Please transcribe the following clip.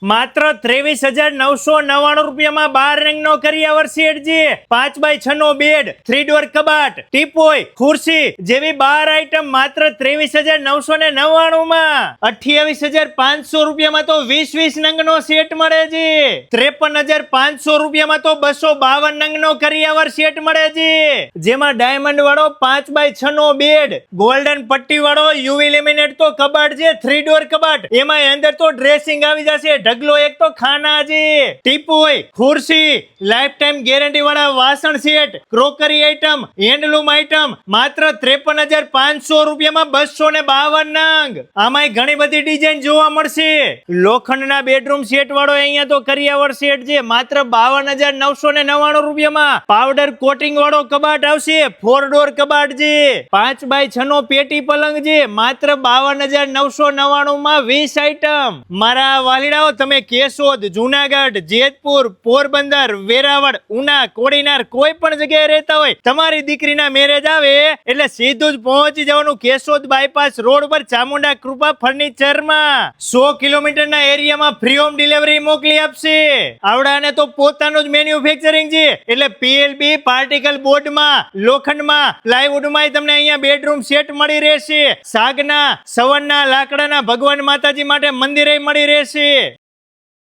માત્ર 23,999 રૂપિયામાં 12 રંગનો કરિયાવર સેટ જે 5x6 નો બેડ, 3 ડોર કબાટ, ટીપોય, ખુરશી જેવી 12 આઈટમ માત્ર 23,999 માં. 28,500 રૂપિયામાં તો 20 નંગનો સેટ મળે છે. 53,500 રૂપિયામાં તો 252 નંગનો કરિયાવર સેટ મળે છે, જેમાં ડાયમંડ વાળો 5x6 નો બેડ, ગોલ્ડન પટ્ટી વાળો યુવી લેમિનેટ તો કબાટ છે, 3 ડોર કબાટ, એમાં અંદર તો ડ્રેસિંગ આવી જશે, ઢગલો એક તો ખાના છે, ટીપોય, ખુરશી, લાઈફ ટાઈમ ગેરંટી વાળા વાસણ set, crockery item, handloom item માત્ર 53,500 રૂપિયામાં 252 નંગ. આમાંય ઘણી બધી ડિઝાઇન જોવા મળશે. લોખંડના બેડરૂમ સેટ વાળો અહીંયા તો કરિયાવર સેટ છે માત્ર 52,999 રૂપિયામાં. પાવડર કોટિંગ વાળો કબાટ આવશે, 4 ડોર કબાટ છે, 5x6 નો પેટી પલંગ છે માત્ર 52,999 માં 20 આઈટમ. મારા વાલીડાઓ, તમે કેશોદ, જુનાગઢ, જેતપુર, પોરબંદર, વેરાવળ, ઉના, કોડીનાર કોઈ પણ જગ્યાએ રહેતા હોય, તમારી દીકરીના મેરેજ આવે એટલે સીધું જ પહોંચી જવાનું કેશોદ બાયપાસ રોડ પર ચામુંડા કૃપા ફર્નિચરમાં. 100 કિલોમીટરના એરિયામાં ફ્રી હોમ ડિલિવરી મોકલી આપશે. આવડાને તો પોતાનું જ મેન્યુફેક્ચરિંગ છે એટલે પીએલબી પાર્ટિકલ બોર્ડમાં, લોખંડમાં, પ્લાયવુડમાં તમને અહીંયા બેડરૂમ સેટ મળી રહેશે. સાગના, સવનના લાકડાના ભગવાન માતાજી માટે મંદિરે મળી રહેશે.